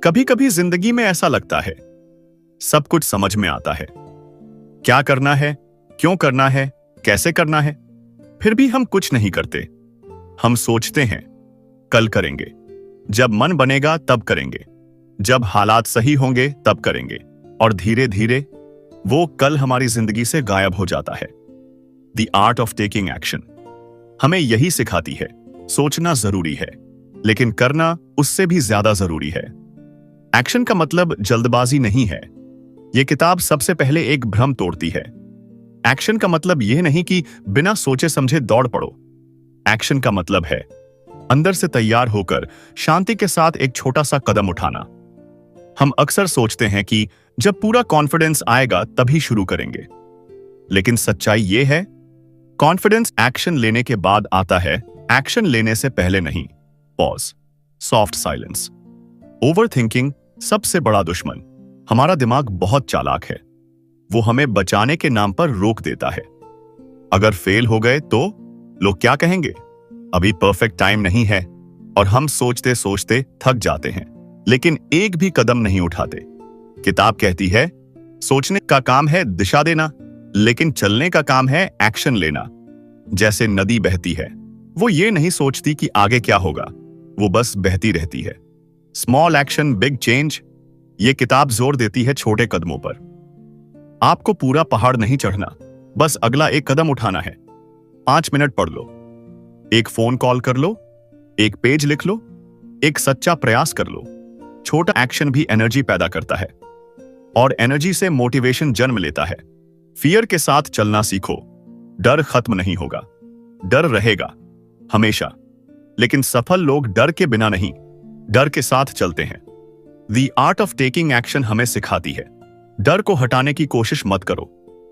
कभी कभी जिंदगी में ऐसा लगता है सब कुछ समझ में आता है, क्या करना है, क्यों करना है, कैसे करना है, फिर भी हम कुछ नहीं करते। हम सोचते हैं कल करेंगे, जब मन बनेगा तब करेंगे, जब हालात सही होंगे तब करेंगे, और धीरे धीरे वो कल हमारी जिंदगी से गायब हो जाता है। The art of taking action हमें यही सिखाती है, सोचना जरूरी है, लेकिन करना उससे भी ज्यादा जरूरी है। एक्शन का मतलब जल्दबाजी नहीं है। यह किताब सबसे पहले एक भ्रम तोड़ती है। एक्शन का मतलब यह नहीं कि बिना सोचे समझे दौड़ पड़ो। एक्शन का मतलब है अंदर से तैयार होकर शांति के साथ एक छोटा सा कदम उठाना। हम अक्सर सोचते हैं कि जब पूरा कॉन्फिडेंस आएगा तभी शुरू करेंगे, लेकिन सच्चाई यह है कॉन्फिडेंस एक्शन लेने के बाद आता है, एक्शन लेने से पहले नहीं। Pause, soft silence. ओवरथिंकिंग सबसे बड़ा दुश्मन। हमारा दिमाग बहुत चालाक है, वो हमें बचाने के नाम पर रोक देता है। अगर फेल हो गए तो लोग क्या कहेंगे, अभी परफेक्ट टाइम नहीं है, और हम सोचते सोचते थक जाते हैं, लेकिन एक भी कदम नहीं उठाते। किताब कहती है सोचने का काम है दिशा देना, लेकिन चलने का काम है एक्शन लेना। जैसे नदी बहती है, वो ये नहीं सोचती कि आगे क्या होगा, वो बस बहती रहती है। Small action big change. ये किताब जोर देती है छोटे कदमों पर। आपको पूरा पहाड़ नहीं चढ़ना, बस अगला एक कदम उठाना है। 5 मिनट पढ़ लो, एक फोन कॉल कर लो, एक पेज लिख लो, एक सच्चा प्रयास कर लो। छोटा एक्शन भी एनर्जी पैदा करता है, और एनर्जी से मोटिवेशन जन्म लेता है। फियर के साथ चलना सीखो। डर खत्म नहीं होगा, डर रहेगा हमेशा, लेकिन सफल लोग डर के बिना नहीं, डर के साथ चलते हैं। The art of taking action हमें सिखाती है डर को हटाने की कोशिश मत करो,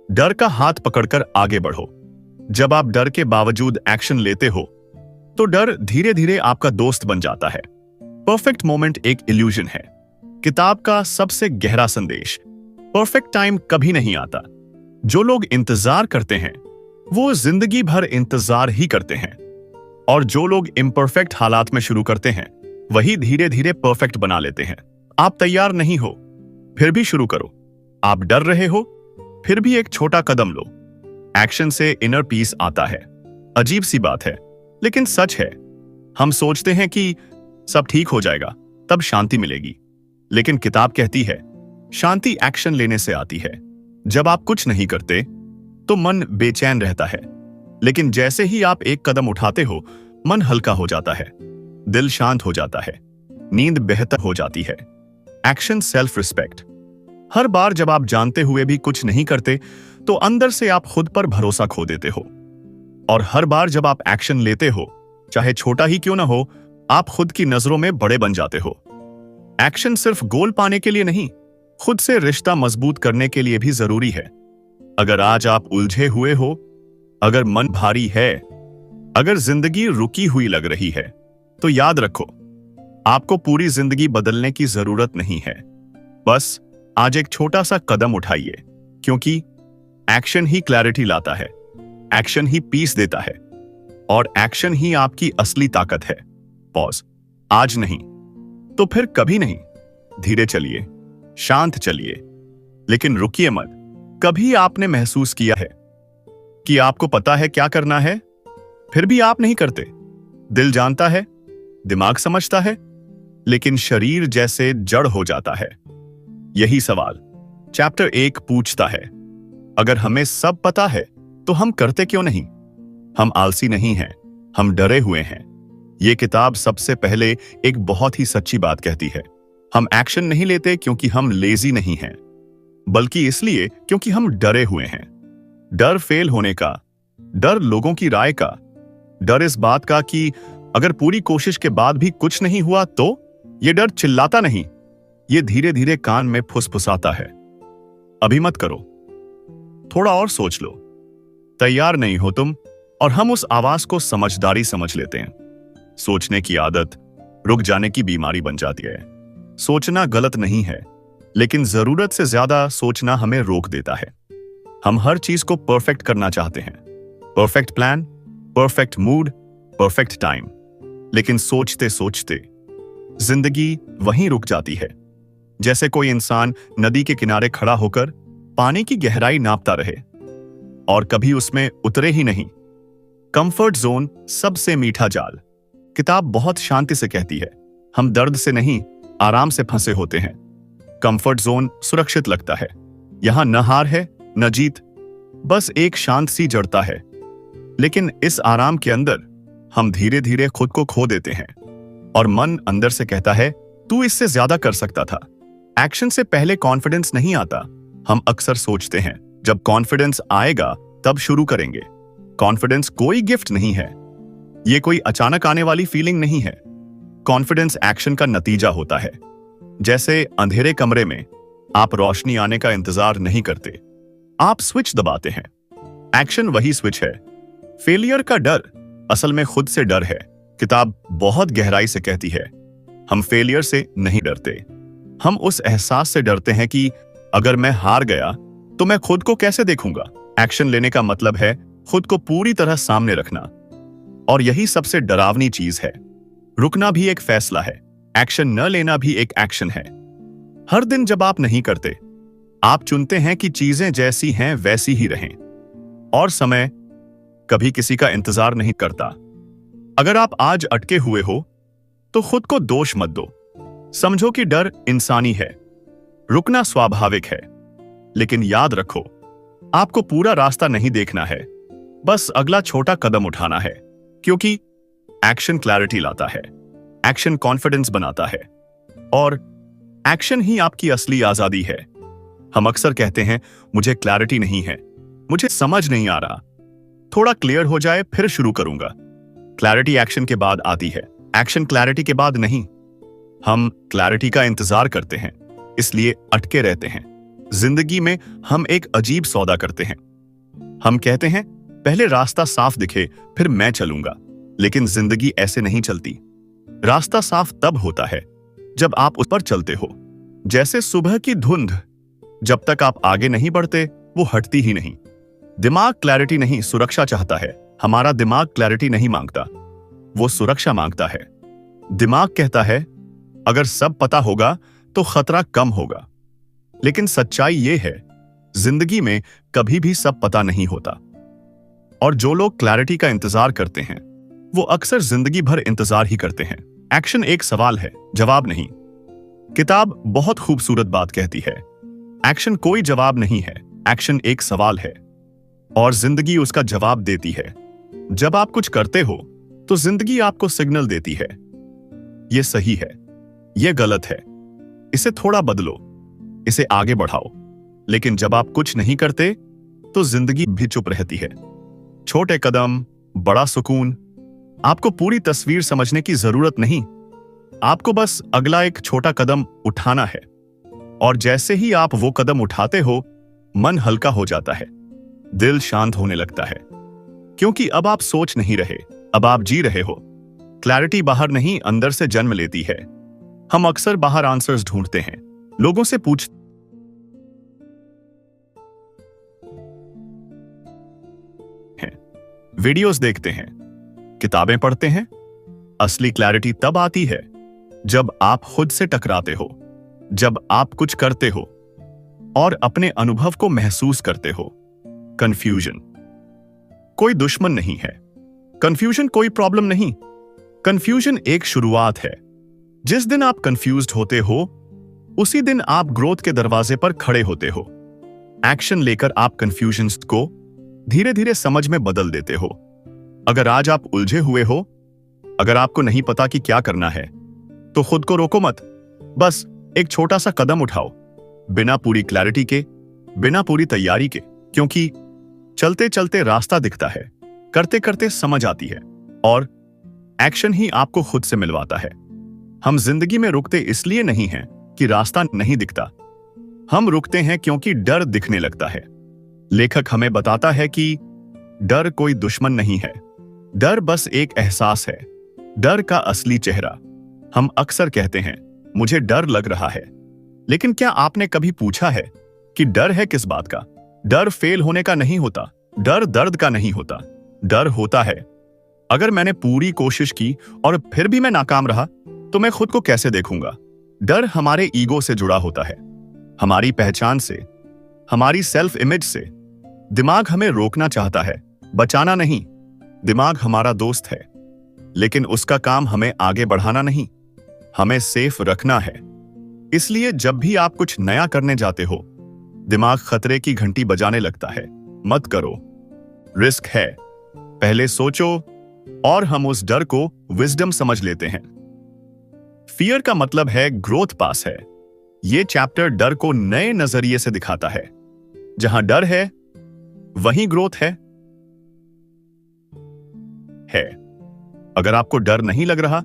डर का हाथ पकड़कर आगे बढ़ो। जब आप डर के बावजूद एक्शन लेते हो तो डर धीरे धीरे आपका दोस्त बन जाता है। परफेक्ट मोमेंट एक इल्यूजन है। किताब का सबसे गहरा संदेश, परफेक्ट टाइम कभी नहीं आता। जो लोग इंतजार करते हैं वो जिंदगी भर इंतजार ही करते हैं, और जो लोग इम्परफेक्ट हालात में शुरू करते हैं वही धीरे धीरे परफेक्ट बना लेते हैं। आप तैयार नहीं हो फिर भी शुरू करो, आप डर रहे हो फिर भी एक छोटा कदम लो। एक्शन से इनर पीस आता है। अजीब सी बात है, लेकिन सच है। हम सोचते हैं कि सब ठीक हो जाएगा, तब शांति मिलेगी, लेकिन किताब कहती है शांति एक्शन लेने से आती है। जब आप कुछ नहीं करते तो मन बेचैन रहता है, लेकिन जैसे ही आप एक कदम उठाते हो मन हल्का हो जाता है, दिल शांत हो जाता है, नींद बेहतर हो जाती है। Action self respect. हर बार जब आप जानते हुए भी कुछ नहीं करते तो अंदर से आप खुद पर भरोसा खो देते हो, और हर बार जब आप एक्शन लेते हो, चाहे छोटा ही क्यों ना हो, आप खुद की नजरों में बड़े बन जाते हो। एक्शन सिर्फ गोल पाने के लिए नहीं, खुद से रिश्ता मजबूत करने के लिए भी जरूरी है। अगर आज आप उलझे हुए हो, अगर मन भारी है, अगर जिंदगी रुकी हुई लग रही है, तो याद रखो आपको पूरी जिंदगी बदलने की जरूरत नहीं है। बस आज एक छोटा सा कदम उठाइए, क्योंकि एक्शन ही क्लैरिटी लाता है, एक्शन ही पीस देता है, और एक्शन ही आपकी असली ताकत है। पॉज। आज नहीं तो फिर कभी नहीं। धीरे चलिए, शांत चलिए, लेकिन रुकिए मत। कभी आपने महसूस किया है कि आपको पता है क्या करना है, फिर भी आप नहीं करते? दिल जानता है, दिमाग समझता है, लेकिन शरीर जैसे जड़ हो जाता है। यही सवाल चैप्टर 1 पूछता है। अगर हमें सब पता है तो हम करते क्यों नहीं? हम आलसी नहीं हैं, हम डरे हुए हैं। यह किताब सबसे पहले एक बहुत ही सच्ची बात कहती है। हम एक्शन नहीं लेते क्योंकि हम लेजी नहीं हैं, बल्कि इसलिए क्योंकि हम डरे हुए हैं। डर फेल होने का, डर लोगों की राय का, डर इस बात का कि अगर पूरी कोशिश के बाद भी कुछ नहीं हुआ तो। यह डर चिल्लाता नहीं, यह धीरे धीरे कान में फुसफुसाता है, अभी मत करो, थोड़ा और सोच लो, तैयार नहीं हो तुम। और हम उस आवाज को समझदारी समझ लेते हैं। सोचने की आदत रुक जाने की बीमारी बन जाती है। सोचना गलत नहीं है, लेकिन जरूरत से ज्यादा सोचना हमें रोक देता है। हम हर चीज को परफेक्ट करना चाहते हैं, perfect plan, perfect mood, perfect time, लेकिन सोचते सोचते जिंदगी वहीं रुक जाती है। जैसे कोई इंसान नदी के किनारे खड़ा होकर पानी की गहराई नापता रहे और कभी उसमें उतरे ही नहीं। कंफर्ट जोन सबसे मीठा जाल। किताब बहुत शांति से कहती है, हम दर्द से नहीं, आराम से फंसे होते हैं। कंफर्ट जोन सुरक्षित लगता है, यहां न हार है न जीत, बस एक शांत सी जड़ता है। लेकिन इस आराम के अंदर हम धीरे धीरे खुद को खो देते हैं और मन अंदर से कहता है, तू इससे ज्यादा कर सकता था। एक्शन से पहले कॉन्फिडेंस नहीं आता। हम अक्सर सोचते हैं जब कॉन्फिडेंस आएगा तब शुरू करेंगे। कॉन्फिडेंस कोई गिफ्ट नहीं है, ये कोई अचानक आने वाली फीलिंग नहीं है। कॉन्फिडेंस एक्शन का नतीजा होता है। जैसे अंधेरे कमरे में आप रोशनी आने का इंतजार नहीं करते, आप स्विच दबाते हैं। एक्शन वही स्विच है। फेलियर का डर असल में खुद से डर है। किताब बहुत गहराई से कहती है, हम फेलियर से नहीं डरते, हम उस एहसास से डरते हैं कि अगर मैं हार गया तो मैं खुद को कैसे देखूंगा। एक्शन लेने का मतलब है खुद को पूरी तरह सामने रखना, और यही सबसे डरावनी चीज है। रुकना भी एक फैसला है, एक्शन न लेना भी एक एक्शन है। हर दिन जब आप नहीं करते, आप चुनते हैं कि चीजें जैसी हैं वैसी ही रहें, और समय कभी किसी का इंतजार नहीं करता। अगर आप आज अटके हुए हो तो खुद को दोष मत दो। समझो कि डर इंसानी है, रुकना स्वाभाविक है, लेकिन याद रखो, आपको पूरा रास्ता नहीं देखना है, बस अगला छोटा कदम उठाना है। क्योंकि एक्शन क्लैरिटी लाता है, एक्शन कॉन्फिडेंस बनाता है, और एक्शन ही आपकी असली आजादी है। हम अक्सर कहते हैं, मुझे क्लैरिटी नहीं है, मुझे समझ नहीं आ रहा, थोड़ा क्लियर हो जाए फिर शुरू करूंगा। क्लैरिटी एक्शन के बाद आती है, एक्शन क्लैरिटी के बाद नहीं। हम क्लैरिटी का इंतजार करते हैं, इसलिए अटके रहते हैं। जिंदगी में हम एक अजीब सौदा करते हैं। हम कहते हैं, पहले रास्ता साफ दिखे फिर मैं चलूंगा, लेकिन जिंदगी ऐसे नहीं चलती। रास्ता साफ तब होता है जब आप उस पर चलते हो। जैसे सुबह की धुंध, जब तक आप आगे नहीं बढ़ते वो हटती ही नहीं। दिमाग क्लैरिटी नहीं, सुरक्षा चाहता है। हमारा दिमाग क्लैरिटी नहीं मांगता, वो सुरक्षा मांगता है। दिमाग कहता है, अगर सब पता होगा तो खतरा कम होगा। लेकिन सच्चाई ये है, जिंदगी में कभी भी सब पता नहीं होता, और जो लोग क्लैरिटी का इंतजार करते हैं वो अक्सर जिंदगी भर इंतजार ही करते हैं। एक्शन एक सवाल है, जवाब नहीं। किताब बहुत खूबसूरत बात कहती है, एक्शन कोई जवाब नहीं है, एक्शन एक सवाल है, और जिंदगी उसका जवाब देती है। जब आप कुछ करते हो तो जिंदगी आपको सिग्नल देती है, ये सही है, ये गलत है, इसे थोड़ा बदलो, इसे आगे बढ़ाओ। लेकिन जब आप कुछ नहीं करते तो जिंदगी भी चुप रहती है। छोटे कदम, बड़ा सुकून। आपको पूरी तस्वीर समझने की जरूरत नहीं, आपको बस अगला एक छोटा कदम उठाना है, और जैसे ही आप वो कदम उठाते हो, मन हल्का हो जाता है, दिल शांत होने लगता है, क्योंकि अब आप सोच नहीं रहे, अब आप जी रहे हो। क्लैरिटी बाहर नहीं, अंदर से जन्म लेती है। हम अक्सर बाहर आंसर्स ढूंढते हैं, लोगों से पूछते हैं, वीडियोस देखते हैं, किताबें पढ़ते हैं। असली क्लैरिटी तब आती है जब आप खुद से टकराते हो, जब आप कुछ करते हो और अपने अनुभव को महसूस करते हो। कंफ्यूजन कोई दुश्मन नहीं है, कंफ्यूजन कोई प्रॉब्लम नहीं, कंफ्यूजन एक शुरुआत है। जिस दिन आप कंफ्यूज्ड होते हो, उसी दिन आप ग्रोथ के दरवाजे पर खड़े होते हो। एक्शन लेकर आप कंफ्यूजन को धीरे धीरे समझ में बदल देते हो। अगर आज आप उलझे हुए हो, अगर आपको नहीं पता कि क्या करना है, तो खुद को रोको मत, बस एक छोटा सा कदम उठाओ, बिना पूरी क्लैरिटी के, बिना पूरी तैयारी के। क्योंकि चलते चलते रास्ता दिखता है, करते करते समझ आती है, और एक्शन ही आपको खुद से मिलवाता है। हम जिंदगी में रुकते इसलिए नहीं हैं कि रास्ता नहीं दिखता, हम रुकते हैं क्योंकि डर दिखने लगता है। लेखक हमें बताता है कि डर कोई दुश्मन नहीं है, डर बस एक एहसास है, डर का असली चेहरा। हम अक्सर कहते हैं, मुझे डर लग रहा है, लेकिन क्या आपने कभी पूछा है कि डर है किस बात का? डर फेल होने का नहीं होता, डर दर्द का नहीं होता। डर होता है, अगर मैंने पूरी कोशिश की और फिर भी मैं नाकाम रहा तो मैं खुद को कैसे देखूंगा? डर हमारे ईगो से जुड़ा होता है, हमारी पहचान से, हमारी सेल्फ इमेज से। दिमाग हमें रोकना चाहता है, बचाना नहीं। दिमाग हमारा दोस्त है, लेकिन उसका काम हमें आगे बढ़ाना नहीं, हमें सेफ रखना है। इसलिए जब भी आप कुछ नया करने जाते हो, दिमाग खतरे की घंटी बजाने लगता है। मत करो, रिस्क है, पहले सोचो। और हम उस डर को विजडम समझ लेते हैं। फियर का मतलब है ग्रोथ पास है। यह चैप्टर डर को नए नजरिए से दिखाता है। जहां डर है वहीं ग्रोथ है। अगर आपको डर नहीं लग रहा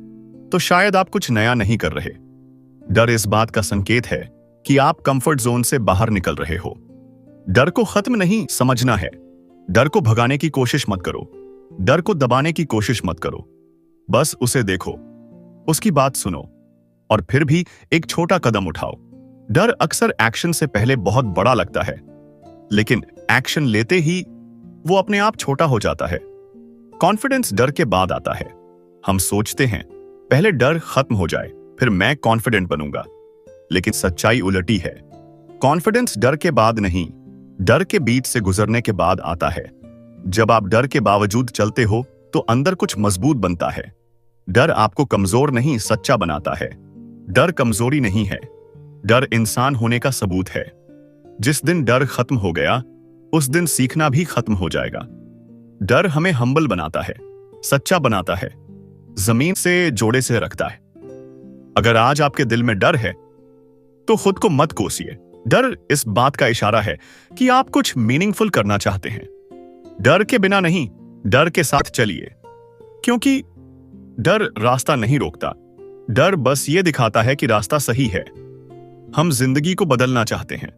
तो शायद आप कुछ नया नहीं कर रहे। डर इस बात का संकेत है कि आप कंफर्ट जोन से बाहर निकल रहे हो। डर को खत्म नहीं समझना है। डर को भगाने की कोशिश मत करो, डर को दबाने की कोशिश मत करो। बस उसे देखो, उसकी बात सुनो और फिर भी एक छोटा कदम उठाओ। डर अक्सर एक्शन से पहले बहुत बड़ा लगता है, लेकिन एक्शन लेते ही वो अपने आप छोटा हो जाता है। कॉन्फिडेंस डर के बाद आता है। हम सोचते हैं पहले डर खत्म हो जाए फिर मैं कॉन्फिडेंट बनूंगा, लेकिन सच्चाई उलटी है। कॉन्फिडेंस डर के बाद नहीं, डर के बीच से गुजरने के बाद आता है। जब आप डर के बावजूद चलते हो तो अंदर कुछ मजबूत बनता है। डर आपको कमजोर नहीं सच्चा बनाता है। डर कमजोरी नहीं है, डर इंसान होने का सबूत है। जिस दिन डर खत्म हो गया उस दिन सीखना भी खत्म हो जाएगा। डर हमें हम्बल बनाता है, सच्चा बनाता है, जमीन से जोड़े से रखता है। अगर आज आपके दिल में डर है तो खुद को मत कोसिए। डर इस बात का इशारा है कि आप कुछ मीनिंगफुल करना चाहते हैं। डर के बिना नहीं, डर के साथ चलिए, क्योंकि डर रास्ता नहीं रोकता। डर बस ये दिखाता है कि रास्ता सही है। हम जिंदगी को बदलना चाहते हैं,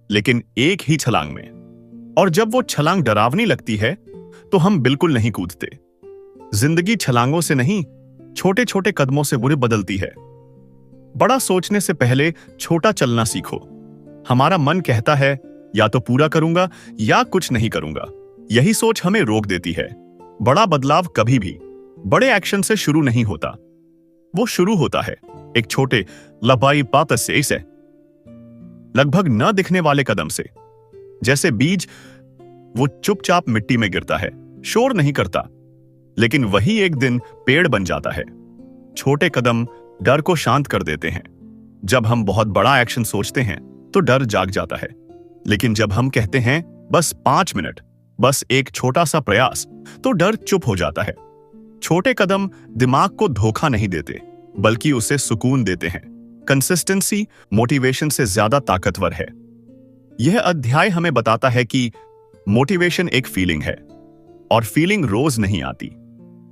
लेकिन एक ही छलांग में। और जब वो छलांग डरावनी लगती है तो हम बिल्कुल नहीं कूदते। जिंदगी छलांगों से नहीं, छोटे छोटे कदमों से बुरे बदलती है। बड़ा सोचने से पहले छोटा चलना सीखो। हमारा मन कहता है या तो पूरा करूंगा या कुछ नहीं करूंगा। यही सोच हमें रोक देती है। बड़ा बदलाव कभी भी बड़े एक्शन से शुरू नहीं होता। वो शुरू होता है एक छोटे लबाई पात से, लगभग न दिखने वाले कदम से। जैसे बीज, वो चुपचाप मिट्टी में गिरता है, शोर नहीं करता, लेकिन वही एक दिन पेड़ बन जाता है। छोटे कदम डर को शांत कर देते हैं। जब हम बहुत बड़ा एक्शन सोचते हैं तो डर जाग जाता है, लेकिन जब हम कहते हैं बस 5 मिनट, बस एक छोटा सा प्रयास, तो डर चुप हो जाता है। छोटे कदम दिमाग को धोखा नहीं देते, बल्कि उसे सुकून देते हैं। कंसिस्टेंसी मोटिवेशन से ज्यादा ताकतवर है। यह अध्याय हमें बताता है कि मोटिवेशन एक फीलिंग है और फीलिंग रोज नहीं आती,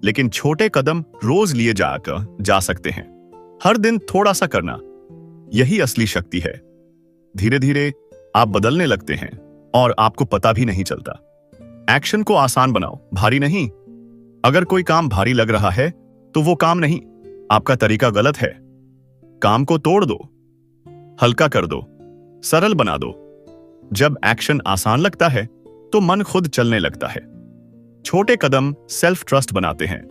लेकिन छोटे कदम रोज लिए जा सकते हैं। हर दिन थोड़ा सा करना, यही असली शक्ति है। धीरे धीरे आप बदलने लगते हैं और आपको पता भी नहीं चलता। एक्शन को आसान बनाओ, भारी नहीं। अगर कोई काम भारी लग रहा है तो वो काम नहीं, आपका तरीका गलत है। काम को तोड़ दो, हल्का कर दो, सरल बना दो। जब एक्शन आसान लगता है तो मन खुद चलने लगता है। छोटे कदम सेल्फ ट्रस्ट बनाते हैं।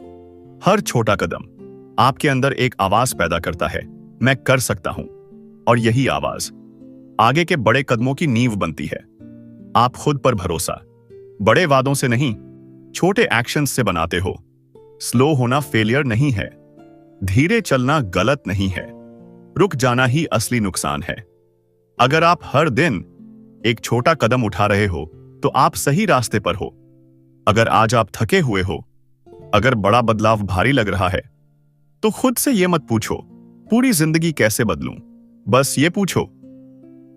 हर छोटा कदम आपके अंदर एक आवाज पैदा करता है, मैं कर सकता हूं। और यही आवाज आगे के बड़े कदमों की नींव बनती है। आप खुद पर भरोसा बड़े वादों से नहीं, छोटे एक्शंस से बनाते हो। स्लो होना फेलियर नहीं है, धीरे चलना गलत नहीं है, रुक जाना ही असली नुकसान है। अगर आप हर दिन एक छोटा कदम उठा रहे हो तो आप सही रास्ते पर हो। अगर आज आप थके हुए हो, अगर बड़ा बदलाव भारी लग रहा है, तो खुद से यह मत पूछो पूरी जिंदगी कैसे बदलूं। बस ये पूछो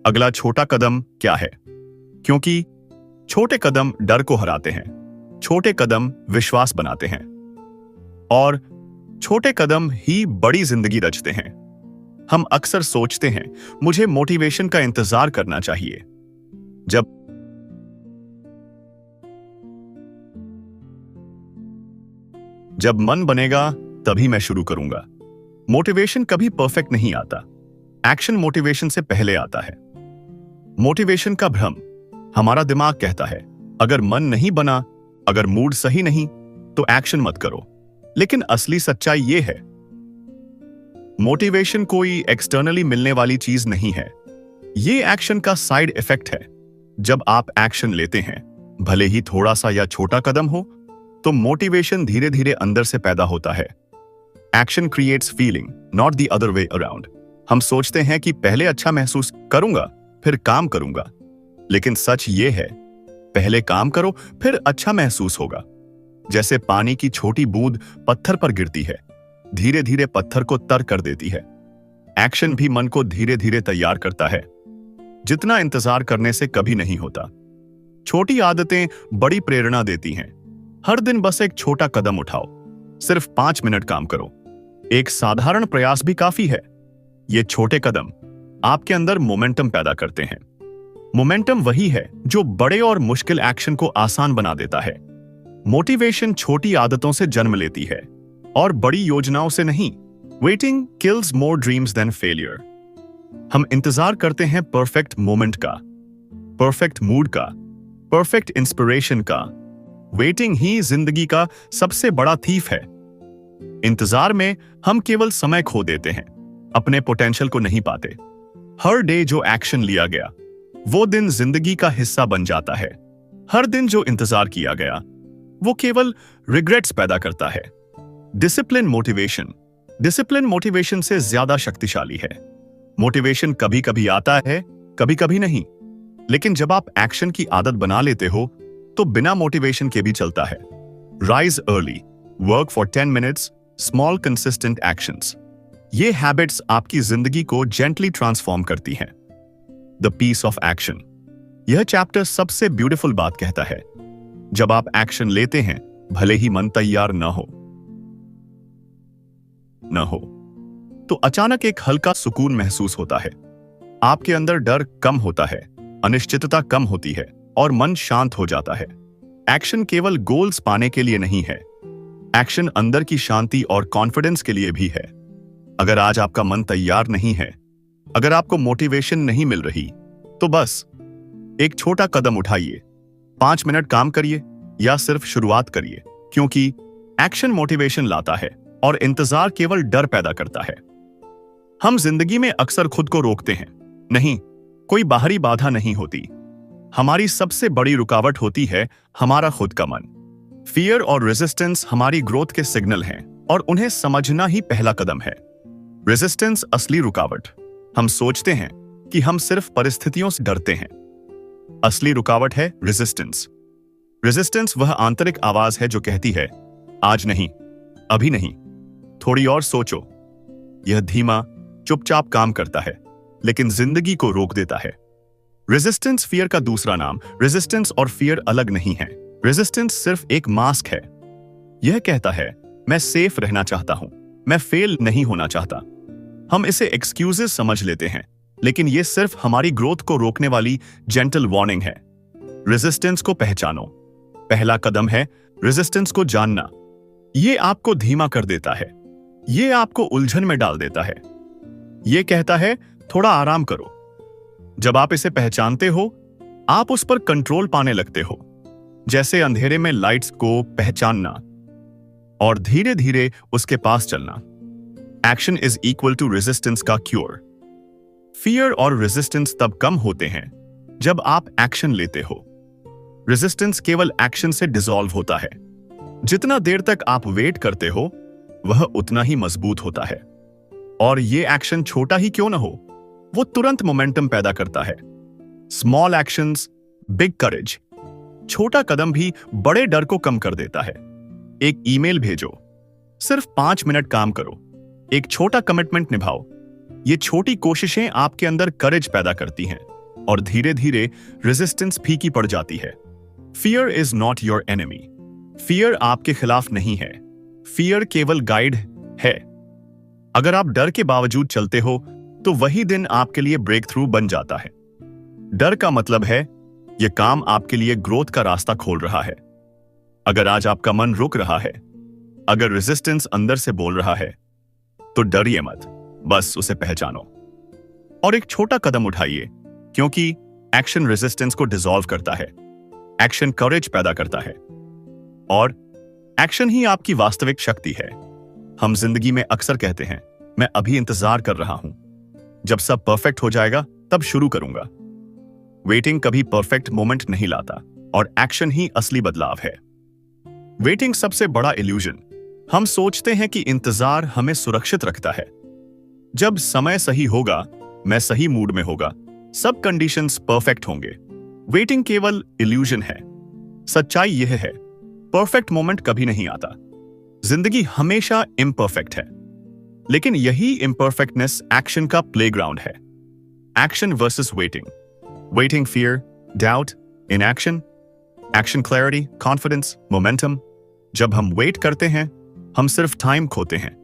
अगला छोटा कदम क्या है, क्योंकि छोटे कदम डर को हराते हैं, छोटे कदम विश्वास बनाते हैं और छोटे कदम ही बड़ी जिंदगी रचते हैं। हम अक्सर सोचते हैं मुझे मोटिवेशन का इंतजार करना चाहिए। जब मन बनेगा तभी मैं शुरू करूंगा। मोटिवेशन कभी परफेक्ट नहीं आता, एक्शन मोटिवेशन से पहले आता है। मोटिवेशन का भ्रम, हमारा दिमाग कहता है अगर मन नहीं बना, अगर मूड सही नहीं तो एक्शन मत करो। लेकिन असली सच्चाई यह है मोटिवेशन कोई एक्सटर्नली मिलने वाली चीज नहीं है, ये एक्शन का साइड इफेक्ट है। जब आप एक्शन लेते हैं, भले ही थोड़ा सा या छोटा कदम हो, तो मोटिवेशन धीरे धीरे अंदर से पैदा होता है। Action creates feeling, not the other way around. हम सोचते हैं कि पहले अच्छा महसूस करूंगा, फिर काम करूंगा, लेकिन सच ये है, पहले काम करो फिर अच्छा महसूस होगा। जैसे पानी की छोटी बूंद पत्थर पर गिरती है, धीरे धीरे पत्थर को तर कर देती है। एक्शन भी मन को धीरे धीरे तैयार करता है, जितना इंतजार करने से कभी नहीं होता। छोटी आदतें बड़ी प्रेरणा देती हैं। हर दिन बस एक छोटा कदम उठाओ, सिर्फ 5 मिनट काम करो। एक साधारण प्रयास भी काफी है। ये छोटे कदम आपके अंदर मोमेंटम पैदा करते हैं। मोमेंटम वही है जो बड़े और मुश्किल एक्शन को आसान बना देता है। मोटिवेशन छोटी आदतों से जन्म लेती है और बड़ी योजनाओं से नहीं। वेटिंग किल्स मोर ड्रीम्स देन फेलियर। हम इंतजार करते हैं परफेक्ट मोमेंट का, परफेक्ट मूड का, परफेक्ट इंस्पिरेशन का। वेटिंग ही जिंदगी का सबसे बड़ा थीफ है। इंतजार में हम केवल समय खो देते हैं, अपने पोटेंशियल को नहीं पाते। हर डे जो एक्शन लिया गया, वो दिन जिंदगी का हिस्सा बन जाता है। हर दिन जो इंतजार किया गया, वो केवल रिग्रेट्स पैदा करता है। डिसिप्लिन मोटिवेशन से ज्यादा शक्तिशाली है। मोटिवेशन कभी कभी आता है, कभी कभी नहीं, लेकिन जब आप एक्शन की आदत बना लेते हो, तो बिना मोटिवेशन के भी चलता है। Rise early, work for 10 minutes, small consistent actions. ये हैबिट्स आपकी जिंदगी को जेंटली ट्रांसफॉर्म करती हैं। The peace of action. यह चैप्टर सबसे ब्यूटीफुल बात कहता है, जब आप एक्शन लेते हैं, भले ही मन तैयार न हो, तो अचानक एक हल्का सुकून महसूस होता है। आपके अंदर डर कम होता है, अनिश्चितता कम होती है और मन शांत हो जाता है। एक्शन केवल गोल्स पाने के लिए नहीं है, एक्शन अंदर की शांति और कॉन्फिडेंस के लिए भी है। अगर आज आपका मन तैयार नहीं है, अगर आपको मोटिवेशन नहीं मिल रही, तो बस एक छोटा कदम उठाइए। 5 मिनट काम करिए या सिर्फ शुरुआत करिए, क्योंकि एक्शन मोटिवेशन लाता है और इंतजार केवल डर पैदा करता है। हम जिंदगी में अक्सर खुद को रोकते हैं। नहीं, कोई बाहरी बाधा नहीं होती। हमारी सबसे बड़ी रुकावट होती है हमारा खुद का मन। फियर और रेजिस्टेंस हमारी ग्रोथ के सिग्नल हैं और उन्हें समझना ही पहला कदम है। रेजिस्टेंस असली रुकावट। हम सोचते हैं कि हम सिर्फ परिस्थितियों से डरते हैं। असली रुकावट है रेजिस्टेंस। रेजिस्टेंस वह आंतरिक आवाज है जो कहती है, आज नहीं, अभी नहीं, थोड़ी और सोचो। यह धीमा, चुपचाप काम करता है, लेकिन जिंदगी को रोक देता है। रेजिस्टेंस फियर का दूसरा नाम। रेजिस्टेंस और फियर अलग नहीं है। रेजिस्टेंस सिर्फ एक मास्क है। यह कहता है, मैं सेफ रहना चाहता हूं, मैं फेल नहीं होना चाहता। हम इसे एक्सक्यूजेस समझ लेते हैं, लेकिन यह सिर्फ हमारी ग्रोथ को रोकने वाली जेंटल वार्निंग है। रेजिस्टेंस को पहचानो। पहला कदम है रेजिस्टेंस को जानना। यह आपको धीमा कर देता है, यह आपको उलझन में डाल देता है। यह कहता है, थोड़ा आराम करो। जब आप इसे पहचानते हो, आप उस पर कंट्रोल पाने लगते हो, जैसे अंधेरे में लाइट्स को पहचानना और धीरे धीरे उसके पास चलना। Action is equal to resistance का क्योर। फियर और रेजिस्टेंस तब कम होते हैं जब आप एक्शन लेते हो। रेजिस्टेंस केवल एक्शन से डिसॉल्व होता है। जितना देर तक आप वेट करते हो, वह उतना ही मजबूत होता है। और यह एक्शन छोटा ही क्यों ना हो, वो तुरंत मोमेंटम पैदा करता है। स्मॉल एक्शंस, बिग करेज। छोटा कदम भी बड़े डर को कम कर देता है। एक ईमेल भेजो, सिर्फ 5 मिनट काम करो, एक छोटा कमिटमेंट निभाओ। ये छोटी कोशिशें आपके अंदर करेज पैदा करती हैं और धीरे धीरे रेजिस्टेंस फीकी पड़ जाती है। Fear is not your enemy. Fear आपके खिलाफ नहीं है। फियर केवल गाइड है। अगर आप डर के बावजूद चलते हो, तो वही दिन आपके लिए ब्रेक थ्रू बन जाता है। डर का मतलब है यह काम आपके लिए ग्रोथ का रास्ता खोल रहा है। अगर आज आपका मन रुक रहा है, अगर रेजिस्टेंस अंदर से बोल रहा है, तो डरिए मत, बस उसे पहचानो और एक छोटा कदम उठाइए, क्योंकि एक्शन रेजिस्टेंस को डिसॉल्व करता है, एक्शन करेज पैदा करता है और एक्शन ही आपकी वास्तविक शक्ति है। हम जिंदगी में अक्सर कहते हैं, मैं अभी इंतजार कर रहा हूं। जब सब परफेक्ट हो जाएगा तब शुरू करूंगा। वेटिंग कभी परफेक्ट मोमेंट नहीं लाता और एक्शन ही असली बदलाव है। वेटिंग सबसे बड़ा इल्यूजन। हम सोचते हैं कि इंतजार हमें सुरक्षित रखता है। जब समय सही होगा, मैं सही मूड में होगा, सब कंडीशंस परफेक्ट होंगे। वेटिंग केवल इल्यूजन है। सच्चाई यह है, परफेक्ट मोमेंट कभी नहीं आता। जिंदगी हमेशा इम्परफेक्ट है, लेकिन यही इम्परफेक्टनेस एक्शन का प्लेग्राउंड है। Action versus waiting. Waiting fear, doubt, inaction. Action clarity, confidence, momentum. जब हम वेट करते हैं, हम सिर्फ टाइम खोते हैं।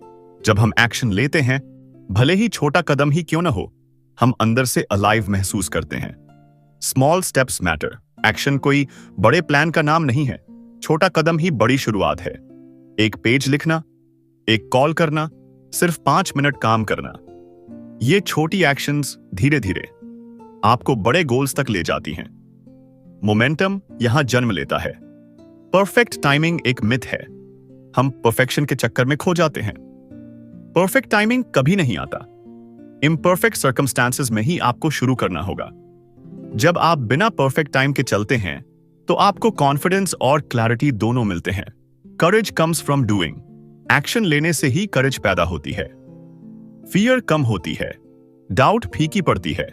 जब हम एक्शन लेते हैं, भले ही छोटा कदम ही क्यों ना हो, हम अंदर से अलाइव महसूस करते हैं। Small steps matter. एक्शन कोई बड़े प्लान का नाम नहीं है, छोटा कदम ही बड़ी शुरुआत है। एक पेज लिखना, एक कॉल करना, सिर्फ 5 मिनट काम करना। ये छोटी एक्शंस धीरे धीरे आपको बड़े गोल्स तक ले जाती हैं। मोमेंटम यहां जन्म लेता है। परफेक्ट टाइमिंग एक मिथ है। हम परफेक्शन के चक्कर में खो जाते हैं। परफेक्ट टाइमिंग कभी नहीं आता। इम्परफेक्ट सर्कमस्टांसेस में ही आपको शुरू करना होगा। जब आप बिना परफेक्ट टाइम के चलते हैं, तो आपको कॉन्फिडेंस और क्लैरिटी दोनों मिलते हैं। करेज कम्स फ्रॉम डूइंग। एक्शन लेने से ही करेज पैदा होती है। फियर कम होती है, डाउट फीकी पड़ती है,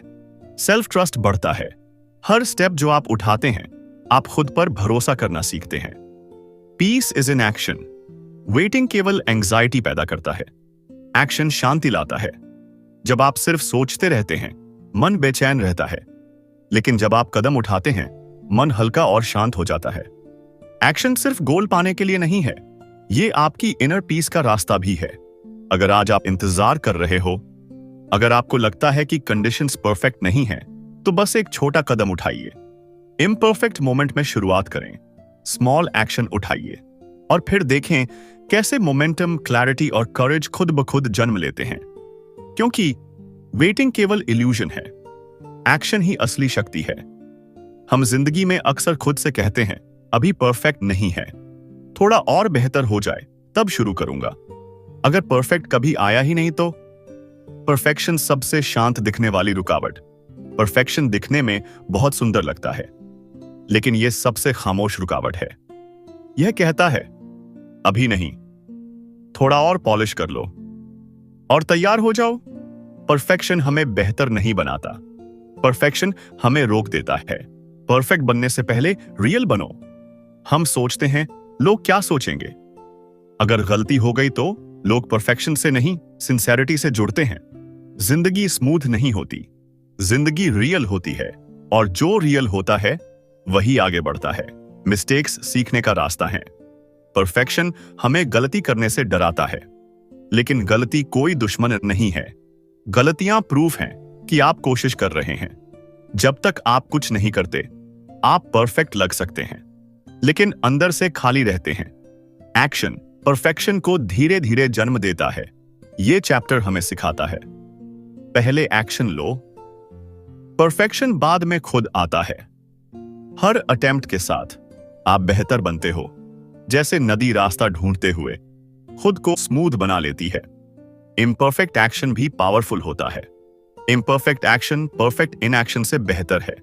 सेल्फ ट्रस्ट बढ़ता है। हर स्टेप जो आप उठाते हैं, आप खुद पर भरोसा करना सीखते हैं। Peace is in action. Waiting केवल एंग्जाइटी पैदा करता है, एक्शन शांति लाता है। जब आप सिर्फ सोचते रहते हैं, मन बेचैन रहता है, लेकिन जब आप कदम उठाते हैं, मन हल्का और शांत हो जाता है। एक्शन सिर्फ गोल पाने के लिए नहीं है, ये आपकी इनर पीस का रास्ता भी है। अगर आज आप इंतजार कर रहे हो, अगर आपको लगता है कि कंडीशंस परफेक्ट नहीं है, तो बस एक छोटा कदम उठाइए। इम्परफेक्ट मोमेंट में शुरुआत करें, स्मॉल एक्शन उठाइए और फिर देखें कैसे मोमेंटम, क्लैरिटी और करेज खुद ब खुद जन्म लेते हैं। क्योंकि वेटिंग केवल इल्यूजन है, एक्शन ही असली शक्ति है। हम जिंदगी में अक्सर खुद से कहते हैं, अभी परफेक्ट नहीं है, थोड़ा और बेहतर हो जाए तब शुरू करूंगा। अगर परफेक्ट कभी आया ही नहीं तो? परफेक्शन सबसे शांत दिखने वाली रुकावट। परफेक्शन दिखने में बहुत सुंदर लगता है, लेकिन यह सबसे खामोश रुकावट है। यह कहता है, अभी नहीं, थोड़ा और पॉलिश कर लो और तैयार हो जाओ। परफेक्शन हमें बेहतर नहीं बनाता, परफेक्शन हमें रोक देता है। परफेक्ट बनने से पहले रियल बनो। हम सोचते हैं, लोग क्या सोचेंगे? अगर गलती हो गई तो लोग परफेक्शन से नहीं, सिंसेरिटी से जुड़ते हैं। जिंदगी स्मूथ नहीं होती, जिंदगी रियल होती है, और जो रियल होता है वही आगे बढ़ता है। मिस्टेक्स सीखने का रास्ता है। परफेक्शन हमें गलती करने से डराता है, लेकिन गलती कोई दुश्मन नहीं है। गलतियां प्रूफ हैं कि आप कोशिश कर रहे हैं। जब तक आप कुछ नहीं करते, आप परफेक्ट लग सकते हैं, लेकिन अंदर से खाली रहते हैं। एक्शन परफेक्शन को धीरे धीरे जन्म देता है। यह चैप्टर हमें सिखाता है, पहले एक्शन लो, परफेक्शन बाद में खुद आता है। हर अटेम्प्ट के साथ आप बेहतर बनते हो, जैसे नदी रास्ता ढूंढते हुए खुद को स्मूथ बना लेती है। इम्परफेक्ट एक्शन भी पावरफुल होता है। इम्परफेक्ट एक्शन परफेक्ट इनएक्शन से बेहतर है।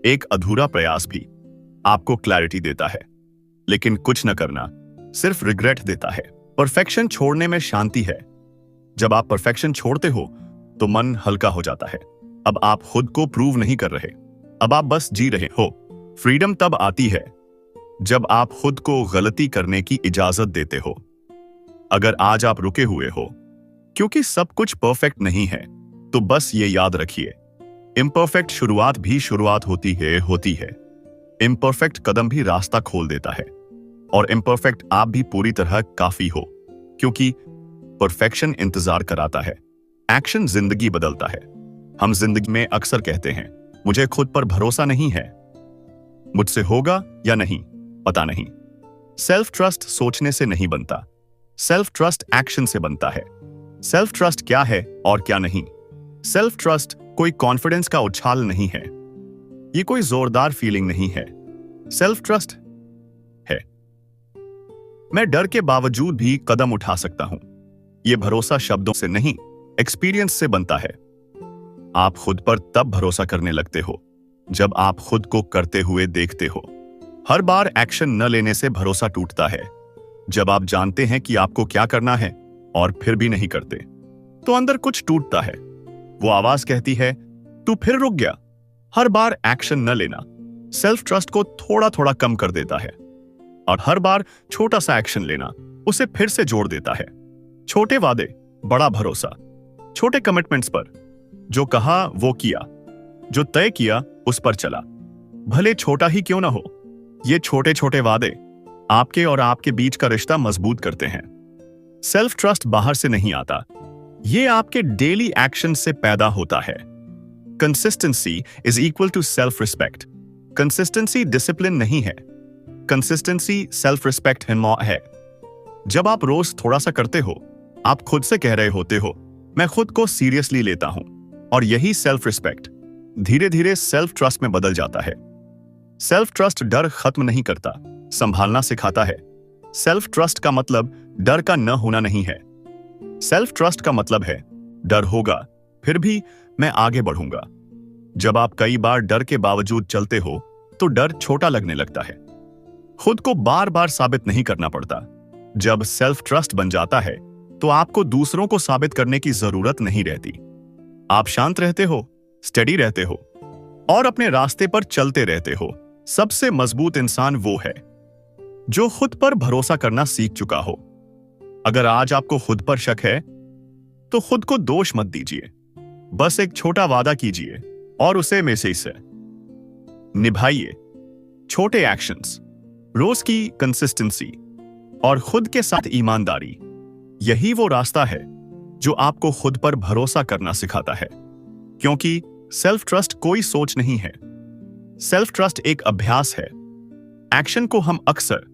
एक अधूरा प्रयास भी आपको क्लैरिटी देता है, लेकिन कुछ न करना सिर्फ रिग्रेट देता है। परफेक्शन छोड़ने में शांति है। जब आप परफेक्शन छोड़ते हो तो मन हल्का हो जाता है। अब आप खुद को प्रूव नहीं कर रहे, अब आप बस जी रहे हो। फ्रीडम तब आती है जब आप खुद को गलती करने की इजाजत देते हो। अगर आज आप रुके हुए हो क्योंकि सब कुछ परफेक्ट नहीं है, तो बस ये याद रखिए, इम्परफेक्ट शुरुआत भी शुरुआत होती है। इम्परफेक्ट कदम भी रास्ता खोल देता है, और इम्परफेक्ट आप भी पूरी तरह काफी हो, क्योंकि परफेक्शन इंतजार कराता है, एक्शन जिंदगी बदलता है। हम जिंदगी में अक्सर कहते हैं, मुझे खुद पर भरोसा नहीं है, मुझसे होगा या नहीं पता नहीं। सेल्फ ट्रस्ट सोचने से नहीं बनता, सेल्फ ट्रस्ट एक्शन से बनता है। सेल्फ ट्रस्ट क्या है और क्या नहीं? सेल्फ ट्रस्ट कोई कॉन्फिडेंस का उछाल नहीं है, ये कोई जोरदार फीलिंग नहीं है। सेल्फ ट्रस्ट है, मैं डर के बावजूद भी कदम उठा सकता हूं, ये भरोसा शब्दों से नहीं, एक्सपीरियंस से बनता है। आप खुद पर तब भरोसा करने लगते हो जब आप खुद को करते हुए देखते हो। हर बार एक्शन न लेने से भरोसा टूटता है। जब आप जानते हैं कि आपको क्या करना है और फिर भी नहीं करते, तो अंदर कुछ टूटता है। वो आवाज कहती है, तू फिर रुक गया। हर बार एक्शन न लेना सेल्फ ट्रस्ट को थोड़ा थोड़ा कम कर देता है, और हर बार छोटा सा एक्शन लेना उसे फिर से जोड़ देता है। छोटे वादे, बड़ा भरोसा। छोटे कमिटमेंट्स पर, जो कहा वो किया, जो तय किया उस पर चला, भले छोटा ही क्यों ना हो। ये छोटे छोटे वादे आपके और आपके बीच का रिश्ता मजबूत करते हैं। सेल्फ ट्रस्ट बाहर से नहीं आता, ये आपके डेली एक्शन से पैदा होता है। Consistency is equal to self respect. Consistency discipline नहीं है, कंसिस्टेंसी सेल्फ रिस्पेक्ट है। जब आप रोज थोड़ा सा करते हो, आप खुद से कह रहे होते हो, मैं खुद को सीरियसली लेता हूं, और यही सेल्फ रिस्पेक्ट धीरे धीरे सेल्फ ट्रस्ट में बदल जाता है। सेल्फ ट्रस्ट डर खत्म नहीं करता, संभालना सिखाता है। सेल्फ ट्रस्ट का मतलब डर का न होना नहीं है। सेल्फ ट्रस्ट का मतलब है, डर होगा फिर भी मैं आगे बढ़ूंगा। जब आप कई बार डर के बावजूद चलते हो, तो डर छोटा लगने लगता है। खुद को बार बार साबित नहीं करना पड़ता। जब सेल्फ ट्रस्ट बन जाता है, तो आपको दूसरों को साबित करने की जरूरत नहीं रहती। आप शांत रहते हो, स्टेडी रहते हो, और अपने रास्ते पर चलते रहते हो। सबसे मजबूत इंसान वो है जो खुद पर भरोसा करना सीख चुका हो। अगर आज आपको खुद पर शक है, तो खुद को दोष मत दीजिए। बस एक छोटा वादा कीजिए और उसे मैसेज से निभाइए। छोटे एक्शंस, रोज की कंसिस्टेंसी और खुद के साथ ईमानदारी, यही वो रास्ता है जो आपको खुद पर भरोसा करना सिखाता है। क्योंकि सेल्फ ट्रस्ट कोई सोच नहीं है, सेल्फ ट्रस्ट एक अभ्यास है। एक्शन को हम अक्सर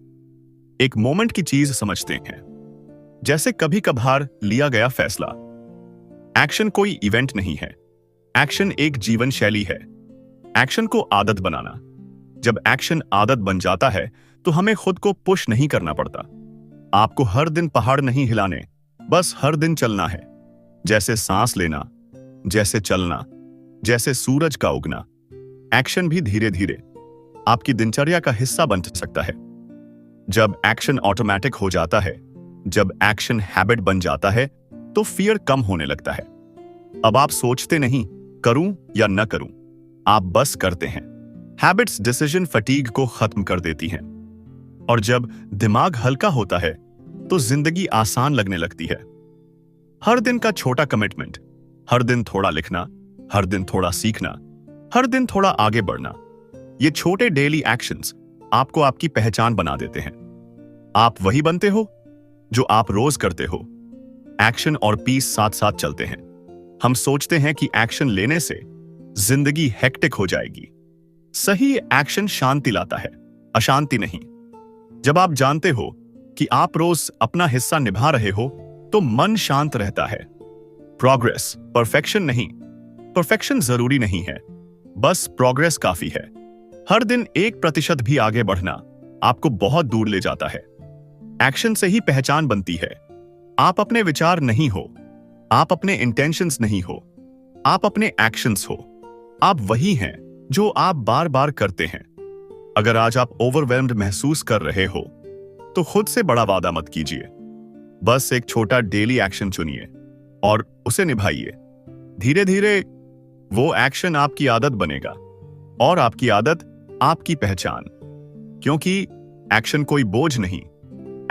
एक मोमेंट की चीज समझते हैं, जैसे कभी कभार लिया गया फैसला। एक्शन कोई इवेंट नहीं है, एक्शन एक जीवन शैली है। एक्शन को आदत बनाना। जब एक्शन आदत बन जाता है, तो हमें खुद को पुश नहीं करना पड़ता। आपको हर दिन पहाड़ नहीं हिलाने, बस हर दिन चलना है। जैसे सांस लेना, जैसे चलना, जैसे सूरज का उगना। एक्शन भी धीरे धीरे आपकी दिनचर्या का हिस्सा बन सकता है। जब एक्शन ऑटोमेटिक हो जाता है, जब एक्शन हैबिट बन जाता है, तो फियर कम होने लगता है। अब आप सोचते नहीं करूं या न करूं, आप बस करते हैं। हैबिट्स डिसीजन फटीग को खत्म कर देती हैं, और जब दिमाग हल्का होता है, तो जिंदगी आसान लगने लगती है। हर दिन का छोटा कमिटमेंट, हर दिन थोड़ा लिखना, हर दिन थोड़ा सीखना, हर दिन थोड़ा आगे बढ़ना, ये छोटे डेली एक्शंस आपको आपकी पहचान बना देते हैं। आप वही बनते हो जो आप रोज करते हो। एक्शन और पीस साथ साथ चलते हैं। हम सोचते हैं कि एक्शन लेने से जिंदगी हेक्टिक हो जाएगी। सही एक्शन शांति लाता है, अशांति नहीं। जब आप जानते हो कि आप रोज अपना हिस्सा निभा रहे हो, तो मन शांत रहता है। प्रोग्रेस, परफेक्शन नहीं। परफेक्शन जरूरी नहीं है, बस प्रोग्रेस काफी है। हर दिन 1% भी आगे बढ़ना आपको बहुत दूर ले जाता है। एक्शन से ही पहचान बनती है। आप अपने विचार नहीं हो, आप अपने इंटेंशंस नहीं हो, आप अपने एक्शंस हो। आप वही हैं जो आप बार बार करते हैं। अगर आज आप ओवरवेल्म्ड महसूस कर रहे हो, तो खुद से बड़ा वादा मत कीजिए। बस एक छोटा डेली एक्शन चुनिए और उसे निभाइए। धीरे धीरे वो एक्शन आपकी आदत बनेगा, और आपकी आदत आपकी पहचान। क्योंकि एक्शन कोई बोझ नहीं,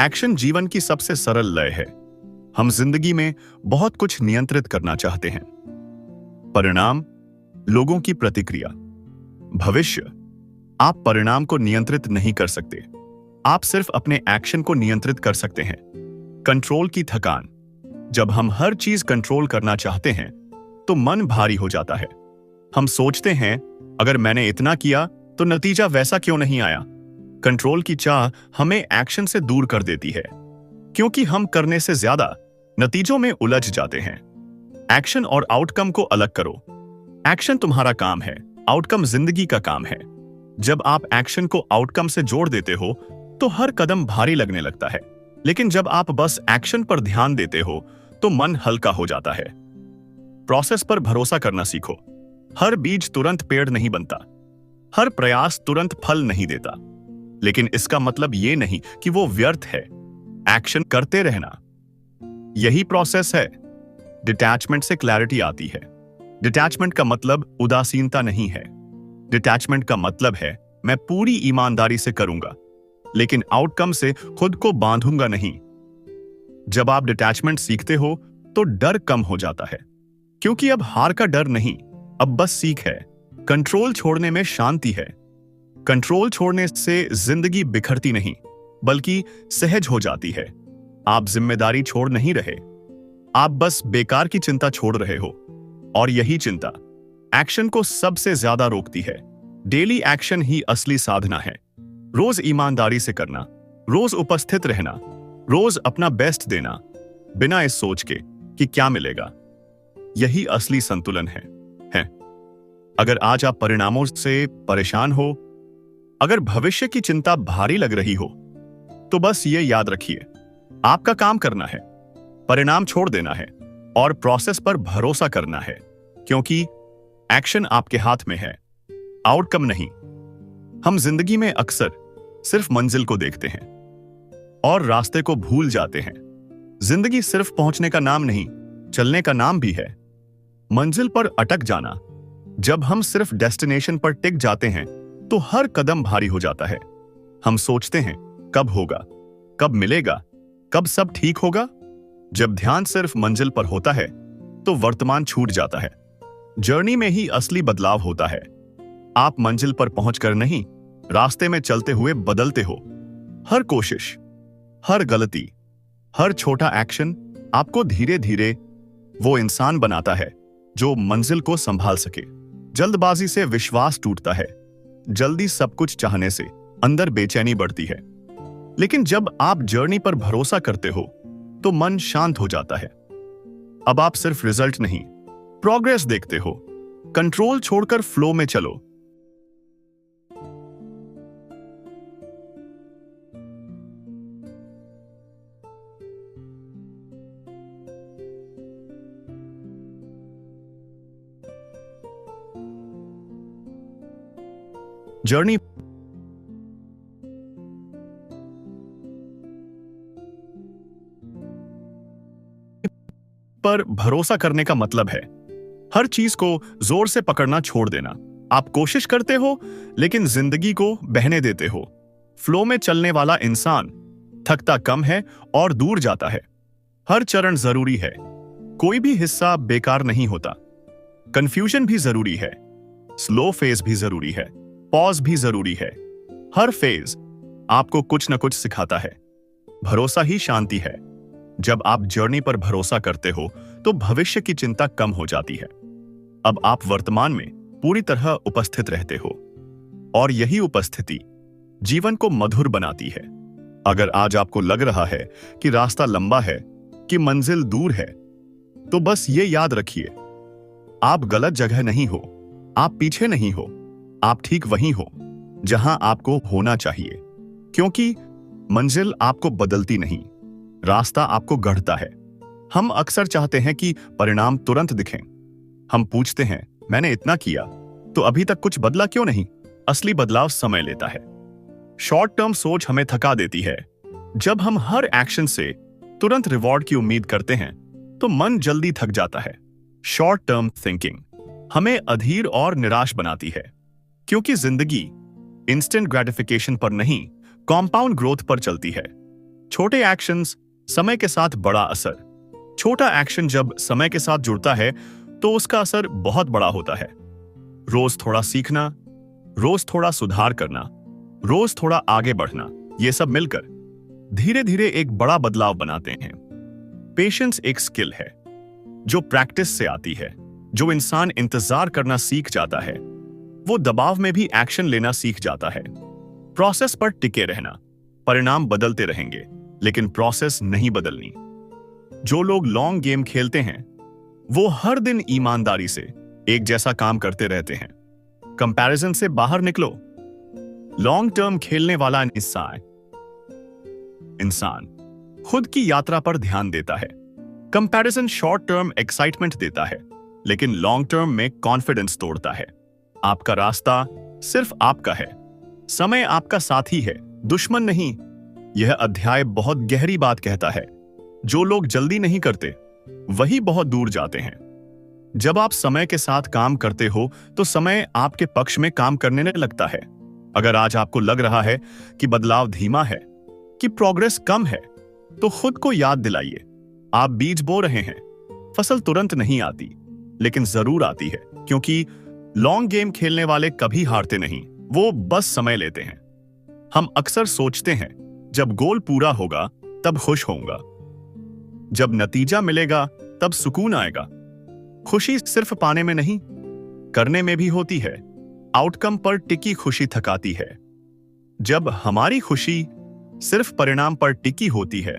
एक्शन जीवन की सबसे सरल लय है। हम जिंदगी में बहुत कुछ नियंत्रित करना चाहते हैं। परिणाम, लोगों की प्रतिक्रिया, भविष्य। आप परिणाम को नियंत्रित नहीं कर सकते, आप सिर्फ अपने एक्शन को नियंत्रित कर सकते हैं। कंट्रोल की थकान। जब हम हर चीज कंट्रोल करना चाहते हैं, तो मन भारी हो जाता है। हम सोचते हैं, अगर मैंने इतना किया तो नतीजा वैसा क्यों नहीं आया। कंट्रोल की चाह हमें एक्शन से दूर कर देती है, क्योंकि हम करने से ज्यादा नतीजों में उलझ जाते हैं। एक्शन और आउटकम को अलग करो। एक्शन तुम्हारा काम है, आउटकम जिंदगी का काम है। जब आप एक्शन को आउटकम से जोड़ देते हो, तो हर कदम भारी लगने लगता है। लेकिन जब आप बस एक्शन पर ध्यान देते हो, तो मन हल्का हो जाता है। प्रोसेस पर भरोसा करना सीखो। हर बीज तुरंत पेड़ नहीं बनता, हर प्रयास तुरंत फल नहीं देता, लेकिन इसका मतलब यह नहीं कि वो व्यर्थ है। एक्शन करते रहना, यही प्रोसेस है। डिटैचमेंट से क्लैरिटी आती है। डिटैचमेंट का मतलब उदासीनता नहीं है। डिटैचमेंट का मतलब है मैं पूरी ईमानदारी से करूंगा, लेकिन आउटकम से खुद को बांधूंगा नहीं। जब आप डिटैचमेंट सीखते हो तो डर कम हो जाता है, क्योंकि अब हार का डर नहीं, अब बस सीख है। कंट्रोल छोड़ने में शांति है। कंट्रोल छोड़ने से जिंदगी बिखरती नहीं, बल्कि सहज हो जाती है। आप जिम्मेदारी छोड़ नहीं रहे, आप बस बेकार की चिंता छोड़ रहे हो। और यही चिंता एक्शन को सबसे ज्यादा रोकती है। डेली एक्शन ही असली साधना है। रोज ईमानदारी से करना, रोज उपस्थित रहना, रोज अपना बेस्ट देना, बिना इस सोच के कि क्या मिलेगा। यही असली संतुलन है। अगर आज आप परिणामों से परेशान हो, अगर भविष्य की चिंता भारी लग रही हो, तो बस ये याद रखिए, आपका काम करना है, परिणाम छोड़ देना है और प्रोसेस पर भरोसा करना है, क्योंकि एक्शन आपके हाथ में है, आउटकम नहीं। हम जिंदगी में अक्सर सिर्फ मंजिल को देखते हैं और रास्ते को भूल जाते हैं। जिंदगी सिर्फ पहुंचने का नाम नहीं, चलने का नाम भी है। मंजिल पर अटक जाना, जब हम सिर्फ डेस्टिनेशन पर टिक जाते हैं तो हर कदम भारी हो जाता है। हम सोचते हैं कब होगा, कब मिलेगा, कब सब ठीक होगा। जब ध्यान सिर्फ मंजिल पर होता है तो वर्तमान छूट जाता है। जर्नी में ही असली बदलाव होता है। आप मंजिल पर पहुंचकर नहीं, रास्ते में चलते हुए बदलते हो। हर कोशिश, हर गलती, हर छोटा एक्शन आपको धीरे धीरे वो इंसान बनाता है जो मंजिल को संभाल सके। जल्दबाजी से विश्वास टूटता है, जल्दी सब कुछ चाहने से अंदर बेचैनी बढ़ती है। लेकिन जब आप जर्नी पर भरोसा करते हो तो मन शांत हो जाता है। अब आप सिर्फ रिजल्ट नहीं, प्रोग्रेस देखते हो। कंट्रोल छोड़कर फ्लो में चलो। जर्नी पर भरोसा करने का मतलब है हर चीज को जोर से पकड़ना छोड़ देना। आप कोशिश करते हो, लेकिन जिंदगी को बहने देते हो। फ्लो में चलने वाला इंसान थकता कम है और दूर जाता है। हर चरण जरूरी है, कोई भी हिस्सा बेकार नहीं होता। कंफ्यूजन भी जरूरी है, स्लो फेज भी जरूरी है, पॉज भी जरूरी है। हर फेज आपको कुछ न कुछ सिखाता है। भरोसा ही शांति है। जब आप जर्नी पर भरोसा करते हो तो भविष्य की चिंता कम हो जाती है। अब आप वर्तमान में पूरी तरह उपस्थित रहते हो, और यही उपस्थिति जीवन को मधुर बनाती है। अगर आज आपको लग रहा है कि रास्ता लंबा है, कि मंजिल दूर है, तो बस ये याद रखिए, आप गलत जगह नहीं हो, आप पीछे नहीं हो, आप ठीक वहीं हो जहां आपको होना चाहिए। क्योंकि मंजिल आपको बदलती नहीं, रास्ता आपको गढ़ता है। हम अक्सर चाहते हैं कि परिणाम तुरंत दिखें। हम पूछते हैं, मैंने इतना किया तो अभी तक कुछ बदला क्यों नहीं? असली बदलाव समय लेता है। शॉर्ट टर्म सोच हमें थका देती है। जब हम हर एक्शन से तुरंत रिवॉर्ड की उम्मीद करते हैं तो मन जल्दी थक जाता है। शॉर्ट टर्म थिंकिंग हमें अधीर और निराश बनाती है, क्योंकि जिंदगी इंस्टेंट ग्रेटिफिकेशन पर नहीं, कॉम्पाउंड ग्रोथ पर चलती है। छोटे एक्शंस, समय के साथ बड़ा असर। छोटा एक्शन जब समय के साथ जुड़ता है तो उसका असर बहुत बड़ा होता है। रोज थोड़ा सीखना, रोज थोड़ा सुधार करना, रोज थोड़ा आगे बढ़ना, ये सब मिलकर धीरे धीरे एक बड़ा बदलाव बनाते हैं। पेशेंस एक स्किल है जो प्रैक्टिस से आती है। जो इंसान इंतजार करना सीख जाता है वो दबाव में भी एक्शन लेना सीख जाता है। प्रोसेस पर टिके रहना। परिणाम बदलते रहेंगे, लेकिन प्रोसेस नहीं बदलनी। जो लोग लॉन्ग गेम खेलते हैं वो हर दिन ईमानदारी से एक जैसा काम करते रहते हैं। कंपैरिजन से बाहर निकलो। लॉन्ग टर्म खेलने वाला इंसान खुद की यात्रा पर ध्यान देता है। कंपैरिजन शॉर्ट टर्म एक्साइटमेंट देता है, लेकिन लॉन्ग टर्म में कॉन्फिडेंस तोड़ता है। आपका रास्ता सिर्फ आपका है। समय आपका साथी है, दुश्मन नहीं। यह अध्याय बहुत गहरी बात कहता है। जो लोग जल्दी नहीं करते वही बहुत दूर जाते हैं। जब आप समय के साथ काम करते हो तो समय आपके पक्ष में काम करने लगता है। अगर आज आपको लग रहा है कि बदलाव धीमा है, कि प्रोग्रेस कम है, तो खुद को याद दिलाइए, आप बीज बो रहे हैं। फसल तुरंत नहीं आती, लेकिन जरूर आती है, क्योंकि लॉन्ग गेम खेलने वाले कभी हारते नहीं, वो बस समय लेते हैं। हम अक्सर सोचते हैं जब गोल पूरा होगा तब खुश होऊंगा, जब नतीजा मिलेगा तब सुकून आएगा। खुशी सिर्फ पाने में नहीं, करने में भी होती है। आउटकम पर टिकी खुशी थकाती है। जब हमारी खुशी सिर्फ परिणाम पर टिकी होती है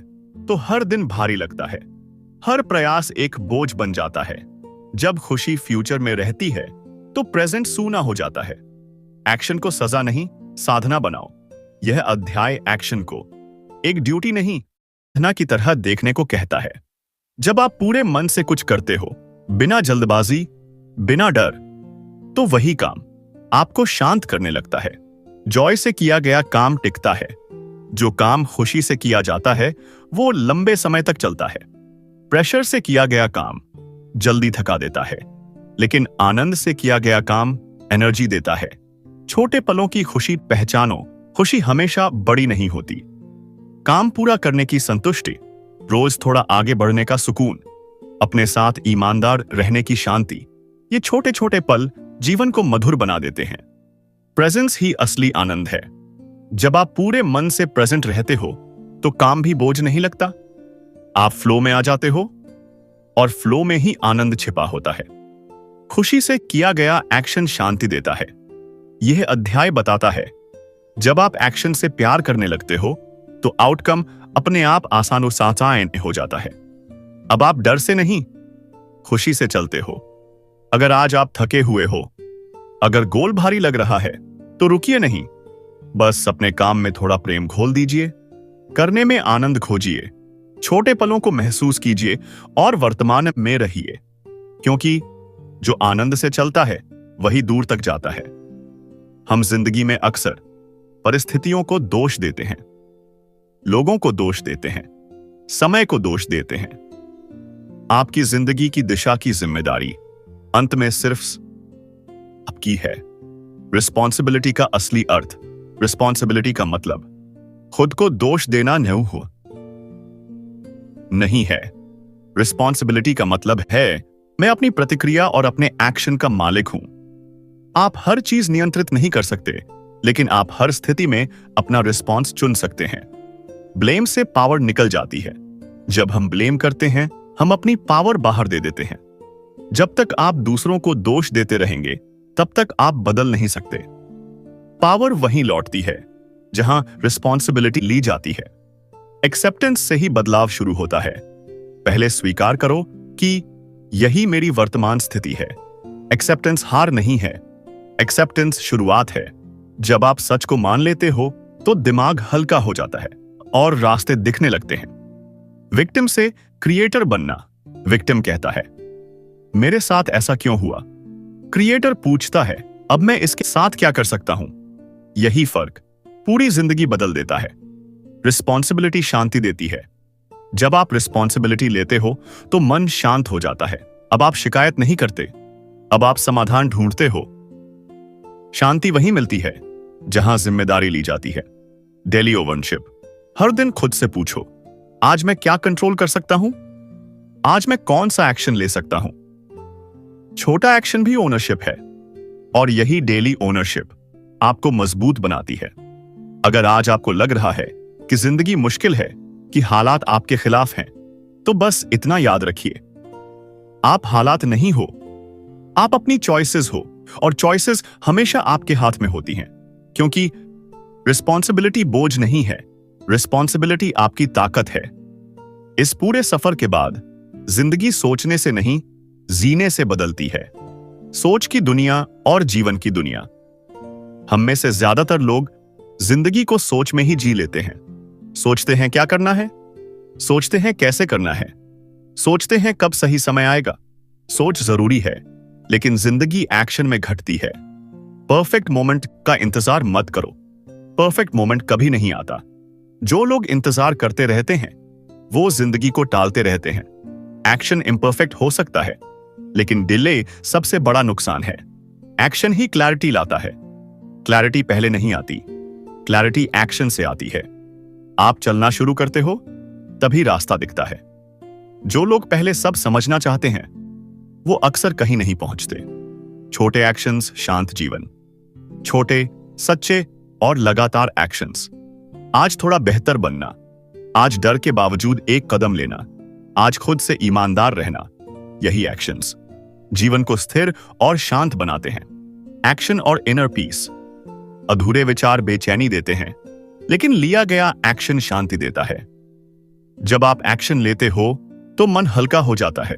तो हर दिन भारी लगता है, हर प्रयास एक बोझ बन जाता है। जब खुशी फ्यूचर में रहती है तो प्रेजेंट सूना हो जाता है। एक्शन को सजा नहीं, साधना बनाओ। यह अध्याय एक्शन को एक ड्यूटी नहीं, साधना की तरह देखने को कहता है। जब आप पूरे मन से कुछ करते हो, बिना जल्दबाजी, बिना डर, तो वही काम आपको शांत करने लगता है। जॉय से किया गया काम टिकता है। जो काम खुशी से किया जाता है वो लंबे समय तक चलता है। प्रेशर से किया गया काम जल्दी थका देता है, लेकिन आनंद से किया गया काम एनर्जी देता है। छोटे पलों की खुशी पहचानो। खुशी हमेशा बड़ी नहीं होती। काम पूरा करने की संतुष्टि, रोज थोड़ा आगे बढ़ने का सुकून, अपने साथ ईमानदार रहने की शांति, ये छोटे छोटे पल जीवन को मधुर बना देते हैं। प्रेजेंस ही असली आनंद है। जब आप पूरे मन से प्रेजेंट रहते हो तो काम भी बोझ नहीं लगता। आप फ्लो में आ जाते हो और फ्लो में ही आनंद छिपा होता है। खुशी से किया गया एक्शन शांति देता है। यह अध्याय बताता है, जब आप एक्शन से प्यार करने लगते हो तो आउटकम अपने आप आसान और आसान हो जाता है। अब आप डर से नहीं, खुशी से चलते हो। अगर आज आप थके हुए हो, अगर गोल भारी लग रहा है, तो रुकिए नहीं, बस अपने काम में थोड़ा प्रेम घोल दीजिए। करने में आनंद खोजिए, छोटे पलों को महसूस कीजिए और वर्तमान में रहिए, क्योंकि जो आनंद से चलता है वही दूर तक जाता है। हम जिंदगी में अक्सर परिस्थितियों को दोष देते हैं, लोगों को दोष देते हैं, समय को दोष देते हैं। आपकी जिंदगी की दिशा की जिम्मेदारी अंत में सिर्फ आपकी है। रिस्पॉन्सिबिलिटी का असली अर्थ, रिस्पॉन्सिबिलिटी का मतलब खुद को दोष देना नहीं है। रिस्पॉन्सिबिलिटी का मतलब है मैं अपनी प्रतिक्रिया और अपने एक्शन का मालिक हूं। आप हर चीज नियंत्रित नहीं कर सकते, लेकिन आप हर स्थिति में अपना रिस्पॉन्स चुन सकते हैं। ब्लेम से पावर निकल जाती है। जब हम ब्लेम करते हैं हम अपनी पावर बाहर दे देते हैं। जब तक आप दूसरों को दोष देते रहेंगे तब तक आप बदल नहीं सकते। पावर वहीं लौटती है जहां रिस्पॉन्सिबिलिटी ली जाती है। एक्सेप्टेंस से ही बदलाव शुरू होता है। पहले स्वीकार करो कि यही मेरी वर्तमान स्थिति है। एक्सेप्टेंस हार नहीं है, एक्सेप्टेंस शुरुआत है। जब आप सच को मान लेते हो तो दिमाग हल्का हो जाता है और रास्ते दिखने लगते हैं। विक्टिम से क्रिएटर बनना। विक्टिम कहता है, मेरे साथ ऐसा क्यों हुआ? क्रिएटर पूछता है, अब मैं इसके साथ क्या कर सकता हूं? यही फर्क पूरी जिंदगी बदल देता है। रिस्पॉन्सिबिलिटी शांति देती है। जब आप रिस्पॉन्सिबिलिटी लेते हो तो मन शांत हो जाता है। अब आप शिकायत नहीं करते, अब आप समाधान ढूंढते हो। शांति वहीं मिलती है जहां जिम्मेदारी ली जाती है। Daily ownership. हर दिन खुद से पूछो, आज मैं क्या कंट्रोल कर सकता हूं? आज मैं कौन सा एक्शन ले सकता हूं? छोटा एक्शन भी ओनरशिप है, और यही डेली ओनरशिप आपको मजबूत बनाती है। अगर आज आपको लग रहा है कि जिंदगी मुश्किल है, कि हालात आपके खिलाफ हैं, तो बस इतना याद रखिए, आप हालात नहीं हो, आप अपनी चॉइसेस हो, और चॉइसेस हमेशा आपके हाथ में होती हैं। क्योंकि रिस्पॉन्सिबिलिटी बोझ नहीं है, रिस्पॉन्सिबिलिटी आपकी ताकत है। इस पूरे सफर के बाद जिंदगी सोचने से नहीं, जीने से बदलती है। सोच की दुनिया और जीवन की दुनिया। हम में से ज्यादातर लोग जिंदगी को सोच में ही जी लेते हैं। सोचते हैं क्या करना है, सोचते हैं कैसे करना है, सोचते हैं कब सही समय आएगा। सोच जरूरी है, लेकिन जिंदगी एक्शन में घटती है। परफेक्ट मोमेंट का इंतजार मत करो, परफेक्ट मोमेंट कभी नहीं आता। जो लोग इंतजार करते रहते हैं वो जिंदगी को टालते रहते हैं। एक्शन इम्परफेक्ट हो सकता है, लेकिन डिले सबसे बड़ा नुकसान है। एक्शन ही क्लैरिटी लाता है। क्लैरिटी पहले नहीं आती, क्लैरिटी एक्शन से आती है। आप चलना शुरू करते हो तभी रास्ता दिखता है। जो लोग पहले सब समझना चाहते हैं वो अक्सर कहीं नहीं पहुंचते। छोटे एक्शंस, शांत जीवन। छोटे, सच्चे और लगातार एक्शंस। आज थोड़ा बेहतर बनना, आज डर के बावजूद एक कदम लेना, आज खुद से ईमानदार रहना, यही एक्शंस जीवन को स्थिर और शांत बनाते हैं। एक्शन और इनर पीस। अधूरे विचार बेचैनी देते हैं, लेकिन लिया गया एक्शन शांति देता है। जब आप एक्शन लेते हो तो मन हल्का हो जाता है।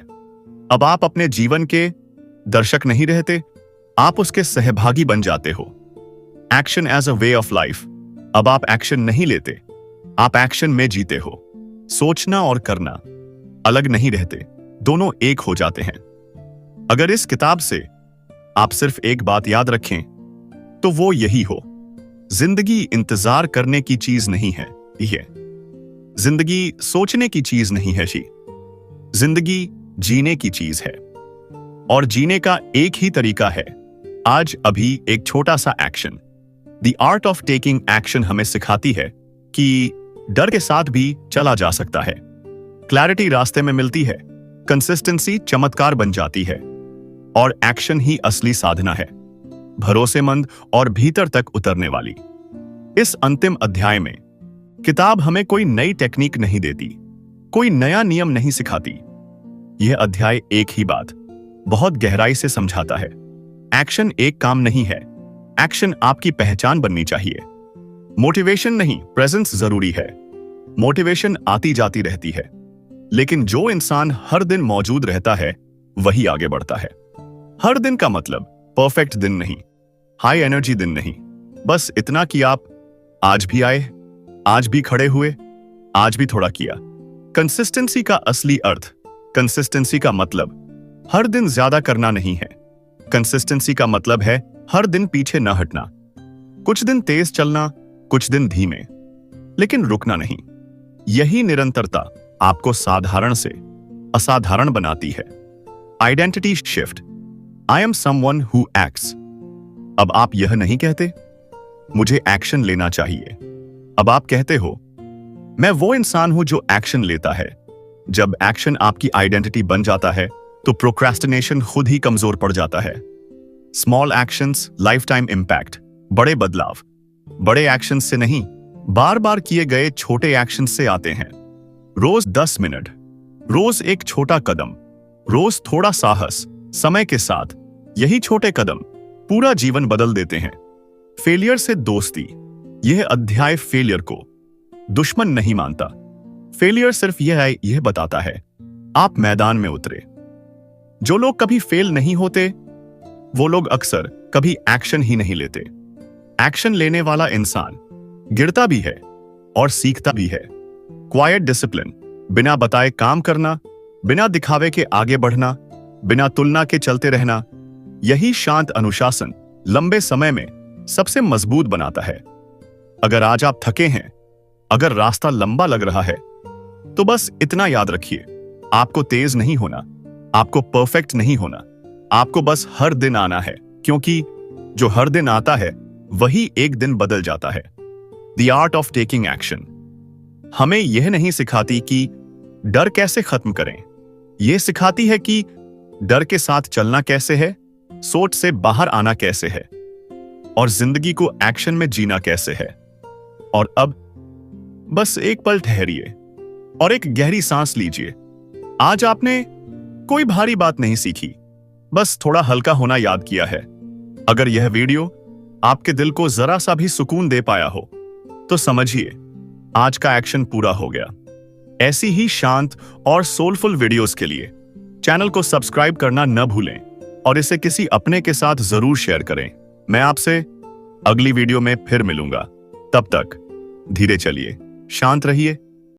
अब आप अपने जीवन के दर्शक नहीं रहते, आप उसके सहभागी बन जाते हो। Action as a way of life. अब आप एक्शन नहीं लेते, आप एक्शन में जीते हो। सोचना और करना अलग नहीं रहते, दोनों एक हो जाते हैं। अगर इस किताब से आप सिर्फ एक बात याद रखें तो वो यही हो, जिंदगी इंतजार करने की चीज नहीं है। ये जिंदगी सोचने की चीज नहीं है जी, जिंदगी जीने की चीज है। और जीने का एक ही तरीका है, आज अभी एक छोटा सा action. The art of taking action हमें सिखाती है कि डर के साथ भी चला जा सकता है। क्लैरिटी रास्ते में मिलती है, कंसिस्टेंसी चमत्कार बन जाती है, और एक्शन ही असली साधना है, भरोसेमंद और भीतर तक उतरने वाली। इस अंतिम अध्याय में किताब हमें कोई नई टेक्निक नहीं देती, कोई नया नियम नहीं सिखाती। यह अध्याय एक ही बात बहुत गहराई से समझाता है, एक्शन एक काम नहीं है, एक्शन आपकी पहचान बननी चाहिए। मोटिवेशन नहीं, प्रेजेंस जरूरी है। मोटिवेशन आती जाती रहती है, लेकिन जो इंसान हर दिन मौजूद रहता है वही आगे बढ़ता है। हर दिन का मतलब परफेक्ट दिन नहीं, हाई एनर्जी दिन नहीं, बस इतना कि आप आज भी आए, आज भी खड़े हुए, आज भी थोड़ा किया। कंसिस्टेंसी का असली अर्थ, कंसिस्टेंसी का मतलब हर दिन ज्यादा करना नहीं है। कंसिस्टेंसी का मतलब है हर दिन पीछे न हटना, कुछ दिन तेज चलना, कुछ दिन धीमे, लेकिन रुकना नहीं। यही निरंतरता आपको साधारण से असाधारण बनाती है। Identity shift. I am someone who acts. अब आप यह नहीं कहते मुझे एक्शन लेना चाहिए, अब आप कहते हो मैं वो इंसान हूं जो एक्शन लेता है। जब एक्शन आपकी आइडेंटिटी बन जाता है तो प्रोक्रेस्टिनेशन खुद ही कमजोर पड़ जाता है। Small actions, life time impact. बड़े बदलाव बड़े एक्शंस से नहीं, बार बार किए गए छोटे एक्शंस से आते हैं। रोज 10 मिनट, रोज एक छोटा कदम, रोज थोड़ा साहस। समय के साथ यही छोटे कदम पूरा जीवन बदल देते हैं। फेलियर से दोस्ती। यह अध्याय फेलियर को दुश्मन नहीं मानता। फेलियर सिर्फ यह बताता है आप मैदान में उतरे। जो लोग कभी फेल नहीं होते वो लोग अक्सर कभी एक्शन ही नहीं लेते। एक्शन लेने वाला इंसान गिरता भी है और सीखता भी है। Quite discipline. बिना बताए काम करना, बिना दिखावे के आगे बढ़ना, बिना तुलना के चलते रहना, यही शांत अनुशासन लंबे समय में सबसे मजबूत बनाता है। अगर आज आप थके हैं, अगर रास्ता लंबा लग रहा है, तो बस इतना याद रखिए, आपको तेज नहीं होना, आपको परफेक्ट नहीं होना, आपको बस हर दिन आना है, क्योंकि जो हर दिन आता है वही एक दिन बदल जाता है। The art of taking action हमें यह नहीं सिखाती कि डर कैसे खत्म करें, यह सिखाती है कि डर के साथ चलना कैसे है, सोच से बाहर आना कैसे है, और जिंदगी को एक्शन में जीना कैसे है। और अब बस एक पल ठहरिए और एक गहरी सांस लीजिए। आज आपने कोई भारी बात नहीं सीखी, बस थोड़ा हल्का होना याद किया है। अगर यह वीडियो आपके दिल को जरा सा भी सुकून दे पाया हो तो समझिए आज का एक्शन पूरा हो गया। ऐसी ही शांत और सोलफुल वीडियोस के लिए चैनल को सब्सक्राइब करना न भूलें और इसे किसी अपने के साथ जरूर शेयर करें। मैं आपसे अगली वीडियो में फिर मिलूंगा। तब तक धीरे चलिए, शांत रहिए